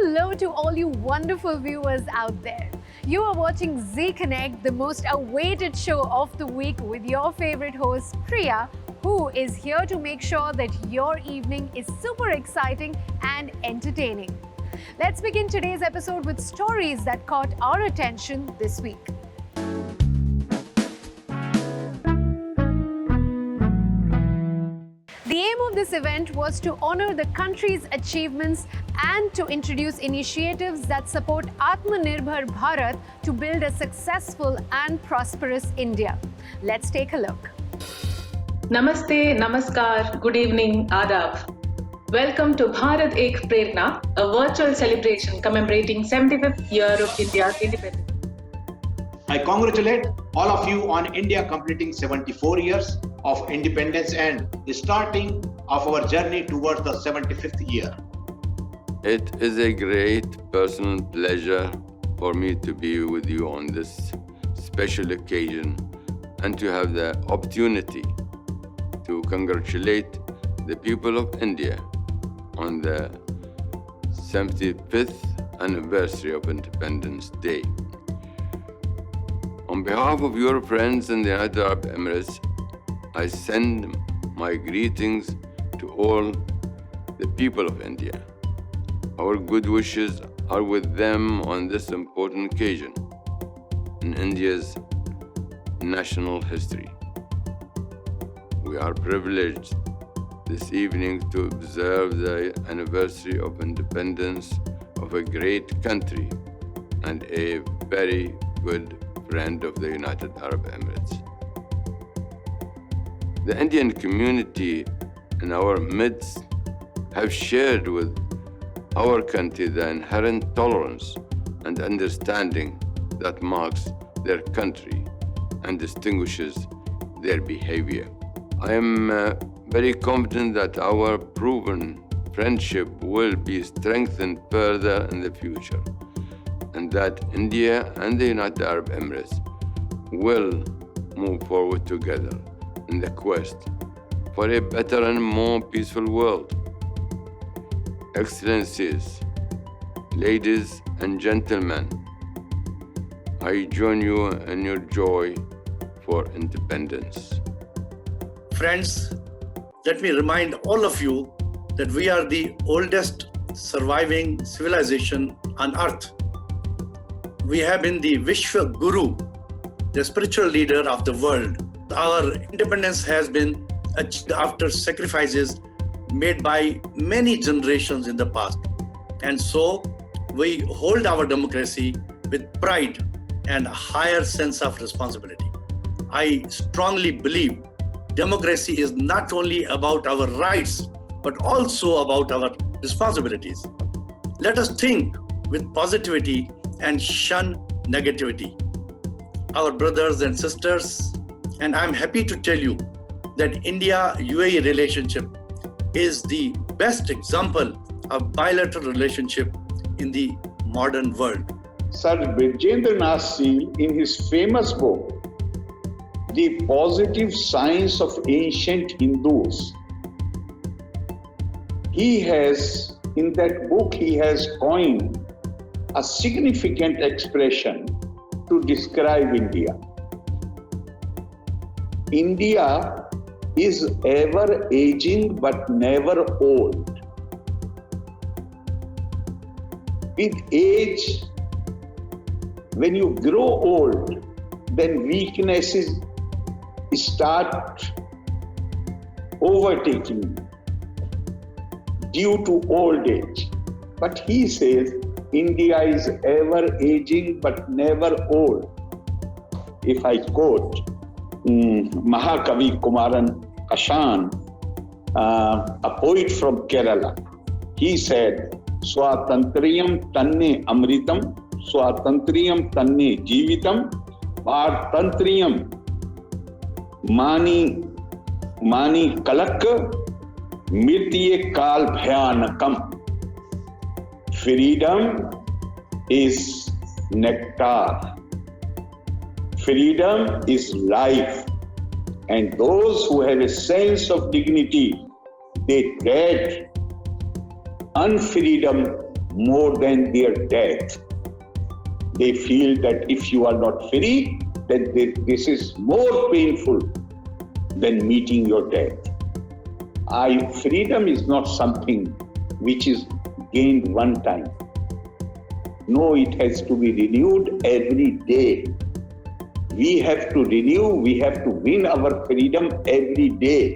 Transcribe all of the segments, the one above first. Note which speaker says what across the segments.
Speaker 1: Hello to all you wonderful viewers out there. You are watching Z Connect, the most awaited show of the week with your favorite host Priya, who is here to make sure that your evening is super exciting and entertaining. Let's begin today's episode with stories that caught our attention this week. The aim of this event was to honor the country's achievements and to introduce initiatives that support Atmanirbhar Bharat to build a successful and prosperous India. Let's take a look.
Speaker 2: Namaste, Namaskar, good evening, Adab. Welcome to Bharat Ek Prerna, a virtual celebration commemorating 75th year of India's independence.
Speaker 3: I congratulate all of you on India completing 74 years of independence and the starting of our journey towards the 75th year.
Speaker 4: It is a great personal pleasure for me to be with you on this special occasion and to have the opportunity to congratulate the people of India on the 75th anniversary of Independence Day. On behalf of your friends in the United Arab Emirates, I send my greetings to all the people of India. Our good wishes are with them on this important occasion in India's national history. We are privileged this evening to observe the anniversary of independence of a great country and a very good friend of the United Arab Emirates. The Indian community in our midst have shared with our country the inherent tolerance and understanding that marks their country and distinguishes their behavior. I am very confident that our proven friendship will be strengthened further in the future, and that India and the United Arab Emirates will move forward together in the quest for a better and more peaceful world. Excellencies, ladies and gentlemen, I join you in your joy for independence.
Speaker 5: Friends, let me remind all of you that we are the oldest surviving civilization on earth. We have been the Vishwa Guru, the spiritual leader of the world. Our independence has been achieved after sacrifices made by many generations in the past. And so we hold our democracy with pride and a higher sense of responsibility. I strongly believe democracy is not only about our rights, but also about our responsibilities. Let us think with positivity and shun negativity. Our brothers and sisters, and I'm happy to tell you that India-UAE relationship is the best example of bilateral relationship in the modern world.
Speaker 6: Sir Brijendranath Seal, in his famous book, The Positive Science of Ancient Hindus, in that book, he has coined a significant expression to describe India. India is ever aging but never old. With age, when you grow old, then weaknesses start overtaking due to old age. But he says India is ever aging but never old. If I quote Mahakavi Kumaran Kashan, a poet from Kerala, he said, Swatantriyam tanne amritam, Swatantriyam tanne jivitam, Partantriyam mani kalak, Mirtiye kal bhayanakam. Freedom is nectar. Freedom is life. And those who have a sense of dignity, they tread unfreedom more than their death. They feel that if you are not free, then this is more painful than meeting your death. Freedom is not something which is gained one time. No, it has to be renewed every day. We have to renew, we have to win our freedom every day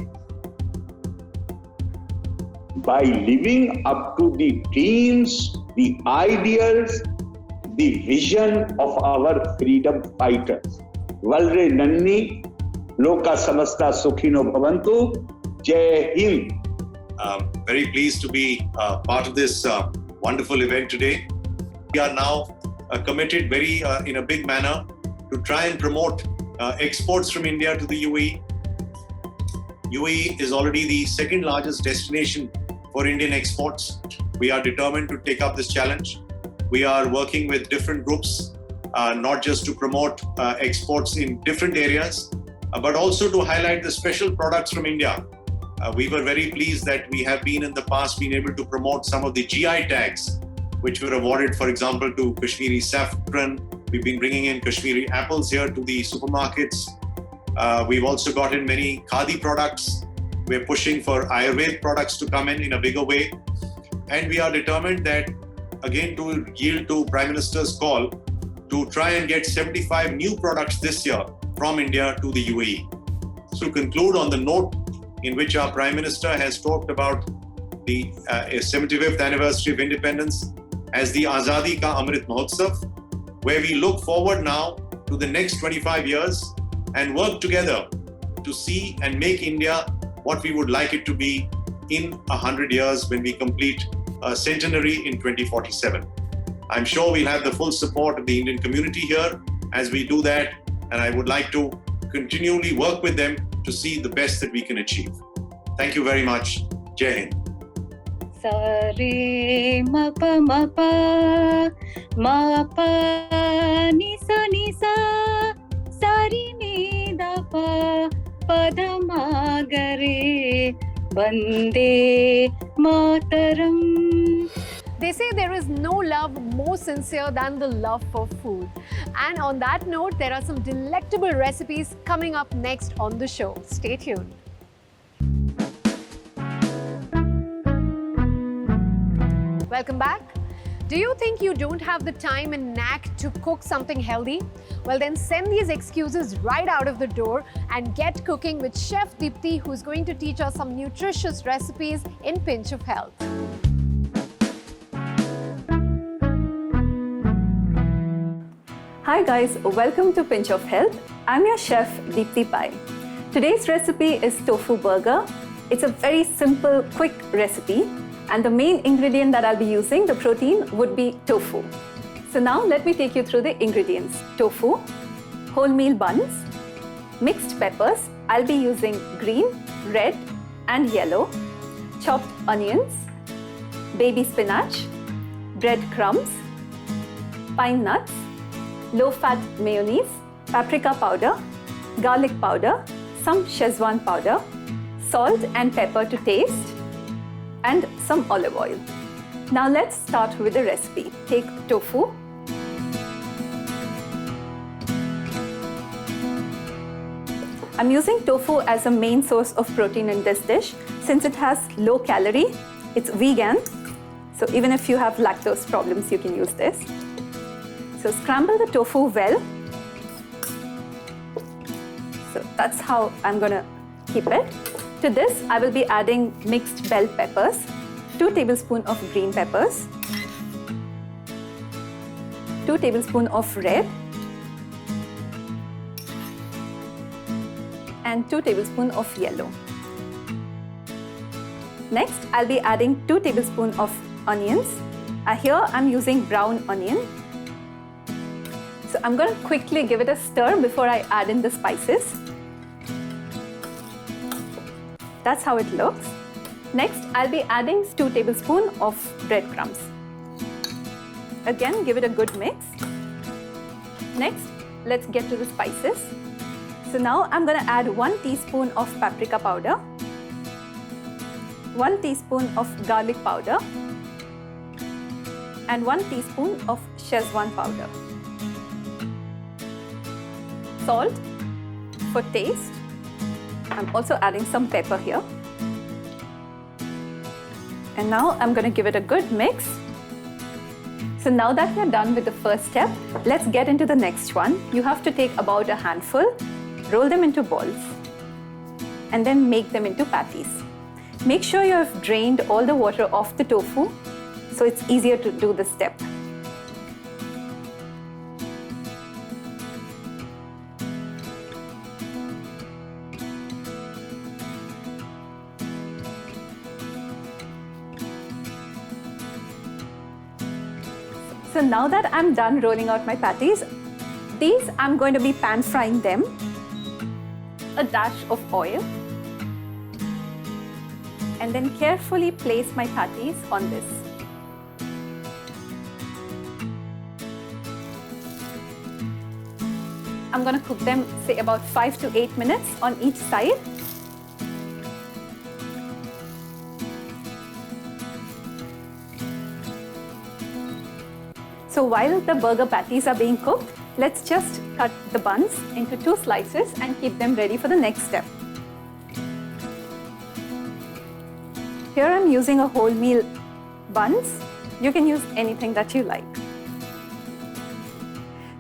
Speaker 6: by living up to the dreams, the ideals, the vision of our freedom fighters. Valre Nanni, Loka Samasta Sukhino Bhavantu, Jai Hind.
Speaker 7: Very pleased to be part of this wonderful event today. We are now committed in a big manner to try and promote exports from India to the UAE. UAE is already the second largest destination for Indian exports. We are determined to take up this challenge. We are working with different groups, not just to promote exports in different areas, but also to highlight the special products from India. We were very pleased that we have been in the past been able to promote some of the GI tags, which were awarded, for example, to Kashmiri saffron. We've been bringing in Kashmiri apples here to the supermarkets. We've also got in many Khadi products. We're pushing for Ayurveda products to come in a bigger way. And we are determined that, again, to yield to Prime Minister's call to try and get 75 new products this year from India to the UAE. To conclude on the note in which our Prime Minister has talked about the 75th anniversary of independence as the Azadi Ka Amrit Mahotsav, where we look forward now to the next 25 years and work together to see and make India what we would like it to be in 100 years when we complete a centenary in 2047. I'm sure we'll have the full support of the Indian community here as we do that, and I would like to continually work with them to see the best that we can achieve. Thank you very much. Jai Hind.
Speaker 8: Sa re ma pa ni sa sa ri ni da pa da ma ga re Vande Mataram.
Speaker 1: They say there is no love more sincere than the love for food. And on that note, there are some delectable recipes coming up next on the show. Stay tuned. Welcome back. Do you think you don't have the time and knack to cook something healthy? Well, then send these excuses right out of the door and get cooking with Chef Deepti, who's going to teach us some nutritious recipes in Pinch of Health.
Speaker 9: Hi guys, welcome to Pinch of Health. I'm your chef Deepti Pai. Today's recipe is Tofu Burger. It's a very simple, quick recipe. And the main ingredient that I'll be using, the protein, would be tofu. So now let me take you through the ingredients. Tofu, wholemeal buns, mixed peppers. I'll be using green, red and yellow, chopped onions, baby spinach, breadcrumbs, pine nuts, low-fat mayonnaise, paprika powder, garlic powder, some Szechuan powder, salt and pepper to taste, and some olive oil. Now let's start with the recipe. Take tofu. I'm using tofu as a main source of protein in this dish. Since it has low calorie, it's vegan. So even if you have lactose problems, you can use this. So scramble the tofu well. So that's how I'm gonna keep it. To this, I will be adding mixed bell peppers, 2 tablespoons of green peppers, 2 tablespoons of red, and 2 tablespoons of yellow. Next, I'll be adding 2 tablespoons of onions. Here, I'm using brown onion. So I'm going to quickly give it a stir before I add in the spices. That's how it looks. Next, I'll be adding 2 tablespoons of breadcrumbs. Again, give it a good mix. Next, let's get to the spices. So now I'm going to add 1 teaspoon of paprika powder, 1 teaspoon of garlic powder, and 1 teaspoon of Szechuan powder. Salt for taste. I'm also adding some pepper here. And now I'm going to give it a good mix. So now that we're done with the first step, let's get into the next one. You have to take about a handful, roll them into balls, and then make them into patties. Make sure you have drained all the water off the tofu, so it's easier to do this step. So now that I'm done rolling out my patties, these I'm going to be pan frying them. A dash of oil, and then carefully place my patties on this. I'm going to cook them, say, about 5 to 8 minutes on each side. So while the burger patties are being cooked, let's just cut the buns into 2 slices and keep them ready for the next step. Here I'm using a wholemeal buns. You can use anything that you like.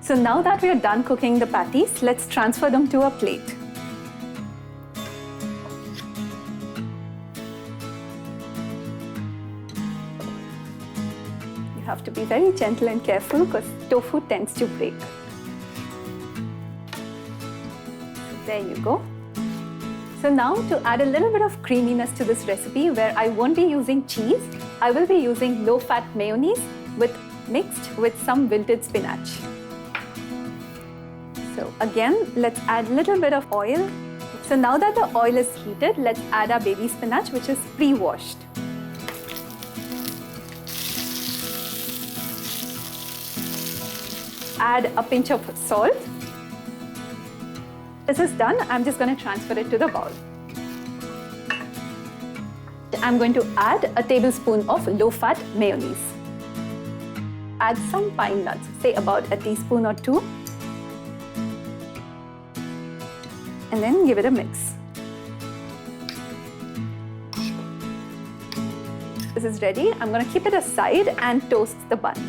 Speaker 9: So now that we are done cooking the patties, let's transfer them to a plate. You have to be very gentle and careful because tofu tends to break. There you go. So now to add a little bit of creaminess to this recipe, where I won't be using cheese, I will be using low-fat mayonnaise mixed with some wilted spinach. So again, let's add a little bit of oil. So now that the oil is heated, let's add our baby spinach, which is pre-washed. Add a pinch of salt. This is done. I'm just going to transfer it to the bowl. I'm going to add a tablespoon of low-fat mayonnaise. Add some pine nuts, say about a teaspoon or 2. And then give it a mix. This is ready. I'm going to keep it aside and toast the buns.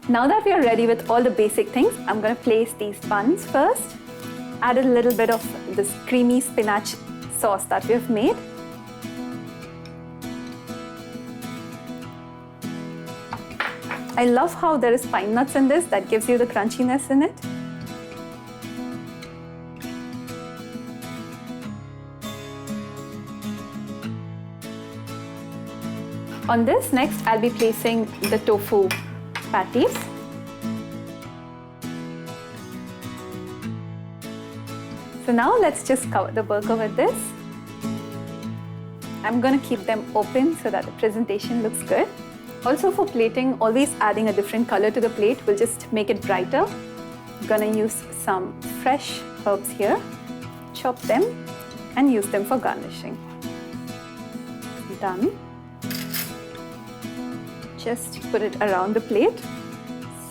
Speaker 9: Now that we are ready with all the basic things, I'm going to place these buns first. Add a little bit of this creamy spinach sauce that we have made. I love how there is pine nuts in this. That gives you the crunchiness in it. On this, next I'll be placing the tofu patties. So now let's just cover the burger with this. I'm going to keep them open so that the presentation looks good. Also for plating, always adding a different color to the plate will just make it brighter. I'm going to use some fresh herbs here, chop them and use them for garnishing. Done. Just put it around the plate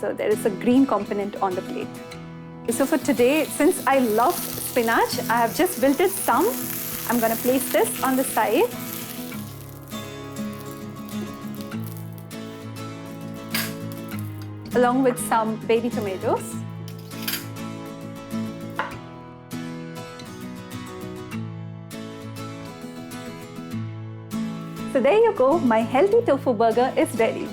Speaker 9: so there is a green component on the plate. So for today, since I love spinach, I have just wilted some. I'm going to place this on the side. Along with some baby tomatoes. So there you go, my healthy tofu burger is ready.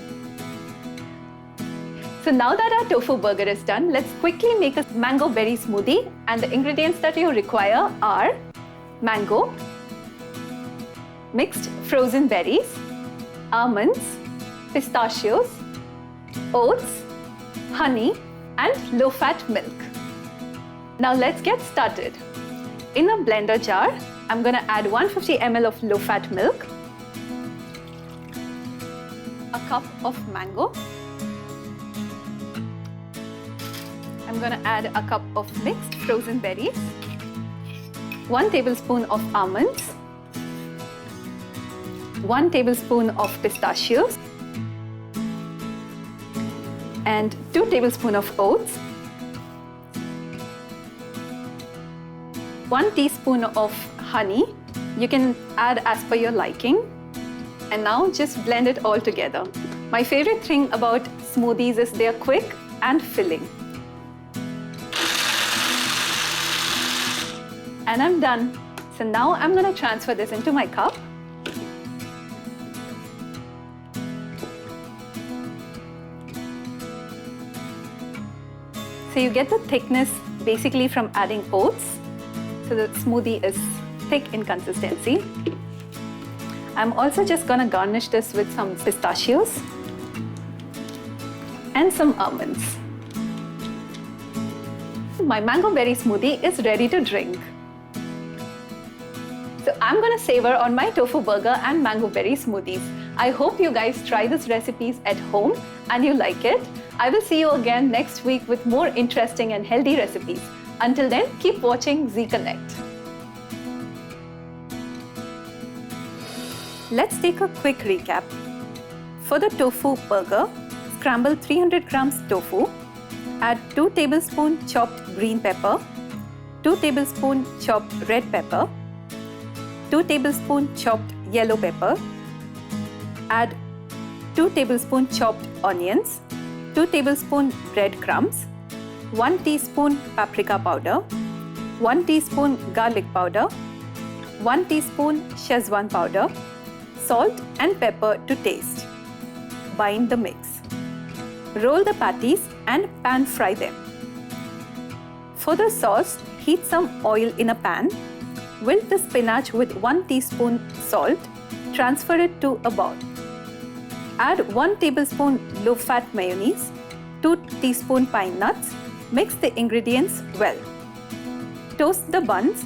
Speaker 9: So now that our tofu burger is done, let's quickly make a mango berry smoothie. And the ingredients that you require are mango, mixed frozen berries, almonds, pistachios, oats, honey and low-fat milk. Now let's get started. In a blender jar, I'm going to add 150 ml of low-fat milk, a cup of mango. I'm going to add a cup of mixed frozen berries, 1 tablespoon of almonds, 1 tablespoon of pistachios, and 2 tablespoons of oats, 1 teaspoon of honey. You can add as per your liking. And now just blend it all together. My favorite thing about smoothies is they are quick and filling. And I'm done. So now I'm going to transfer this into my cup. So you get the thickness basically from adding oats. So the smoothie is thick in consistency. I'm also just gonna garnish this with some pistachios and some almonds. My mango berry smoothie is ready to drink. So I'm gonna savor on my tofu burger and mango berry smoothies. I hope you guys try these recipes at home and you like it. I will see you again next week with more interesting and healthy recipes. Until then, keep watching Zee Connect. Let's take a quick recap. For the tofu burger, scramble 300 grams tofu, add 2 tablespoons chopped green pepper, 2 tablespoons chopped red pepper, 2 tablespoons chopped yellow pepper, add 2 tablespoons chopped onions, 2 tablespoons breadcrumbs, 1 teaspoon paprika powder, 1 teaspoon garlic powder, 1 teaspoon Szechuan powder, salt and pepper to taste. Bind the mix. Roll the patties and pan fry them. For the sauce, heat some oil in a pan. Wilt the spinach with 1 teaspoon salt. Transfer it to a bowl. Add 1 tablespoon low-fat mayonnaise, 2 teaspoon pine nuts. Mix the ingredients well. Toast the buns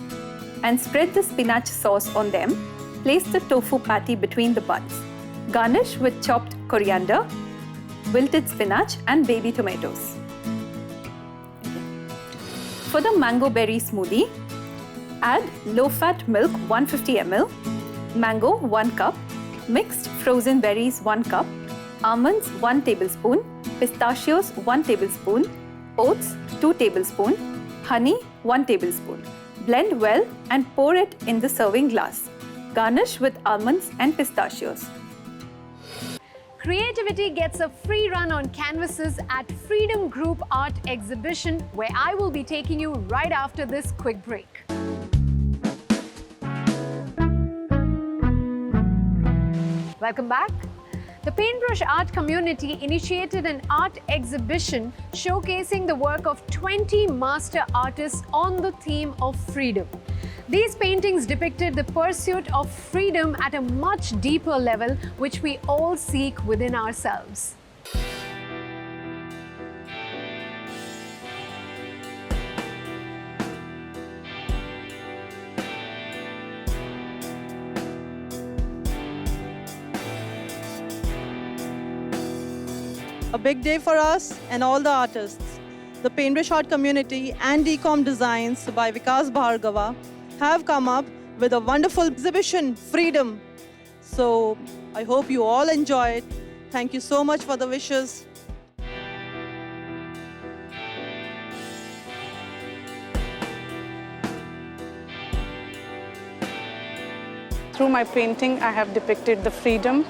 Speaker 9: and spread the spinach sauce on them. Place the tofu patty between the buns. Garnish with chopped coriander, wilted spinach and baby tomatoes. For the mango berry smoothie, add low-fat milk 150 ml, mango 1 cup, mixed frozen berries 1 cup, almonds 1 tablespoon, pistachios 1 tablespoon, oats 2 tablespoons, honey 1 tablespoon. Blend well and pour it in the serving glass. Garnish with almonds and pistachios.
Speaker 1: Creativity gets a free run on canvases at Freedom Group Art Exhibition, where I will be taking you right after this quick break. Welcome back. The Paintbrush art community initiated an art exhibition showcasing the work of 20 master artists on the theme of freedom. These paintings depicted the pursuit of freedom at a much deeper level, which we all seek within ourselves.
Speaker 10: A big day for us and all the artists. The Paintbrush art community and Decom Designs by Vikas Bhargava have come up with a wonderful exhibition, Freedom. So I hope you all enjoy it. Thank you so much for the wishes.
Speaker 11: Through my painting, I have depicted the freedom,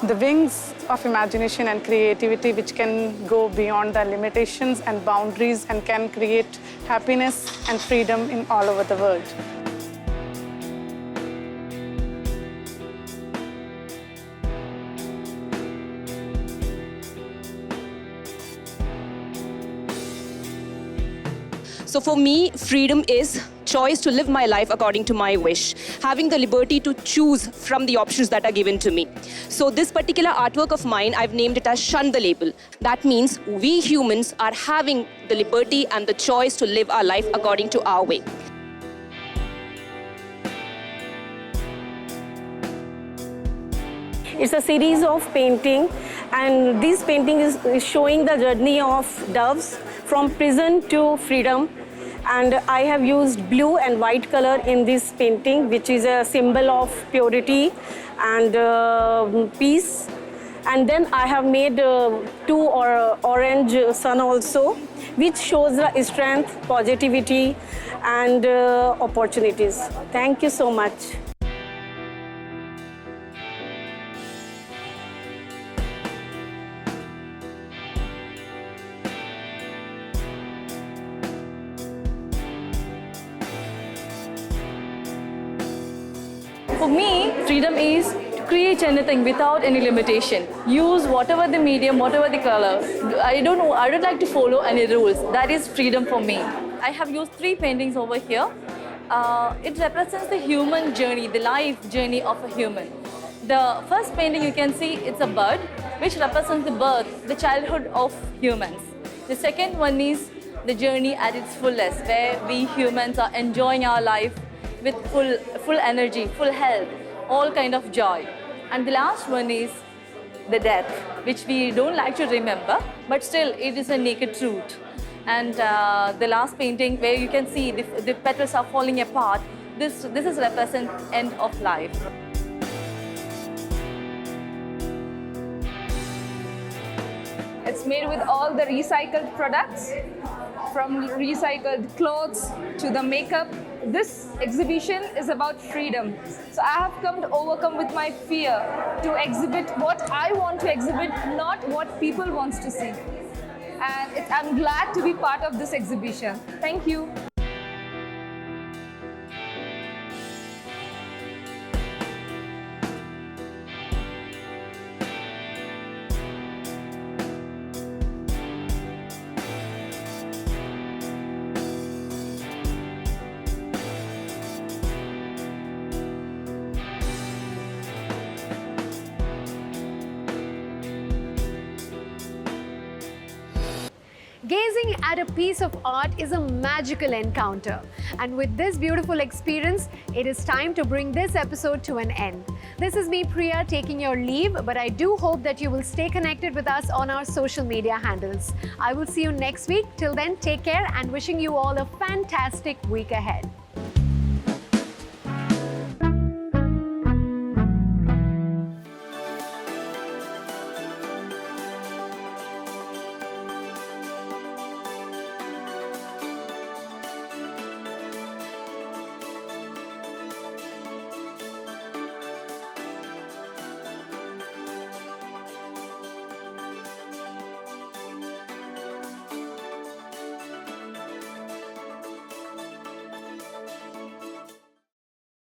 Speaker 11: the wings of imagination and creativity which can go beyond the limitations and boundaries and can create happiness and freedom in all over the world.
Speaker 12: So for me, freedom is choice to live my life according to my wish, having the liberty to choose from the options that are given to me. So this particular artwork of mine, I've named it as Shun the Label. That means we humans are having the liberty and the choice to live our life according to our way.
Speaker 13: It's a series of painting, and this painting is showing the journey of doves from prison to freedom. And I have used blue and white color in this painting, which is a symbol of purity and peace. And then I have made two orange sun also, which shows the strength, positivity, and opportunities. Thank you so much.
Speaker 14: For me, freedom is to create anything without any limitation. Use whatever the medium, whatever the color. I don't like to follow any rules. That is freedom for me. I have used 3 paintings over here. It represents the human journey, the life journey of a human. The first painting you can see, it's a bird, which represents the birth, the childhood of humans. The second one is the journey at its fullest, where we humans are enjoying our life with full energy, full health, all kind of joy. And the last one is the death, which we don't like to remember, but still it is a naked truth. And the last painting where you can see the petals are falling apart, this is represent end of life.
Speaker 15: It's made with all the recycled products, from recycled clothes to the makeup. This exhibition is about freedom. So I have come to overcome with my fear to exhibit what I want to exhibit, not what people want to see. And I'm glad to be part of this exhibition. Thank you.
Speaker 1: Gazing at a piece of art is a magical encounter. And with this beautiful experience, it is time to bring this episode to an end. This is me, Priya, taking your leave, but I do hope that you will stay connected with us on our social media handles. I will see you next week. Till then, take care and wishing you all a fantastic week ahead.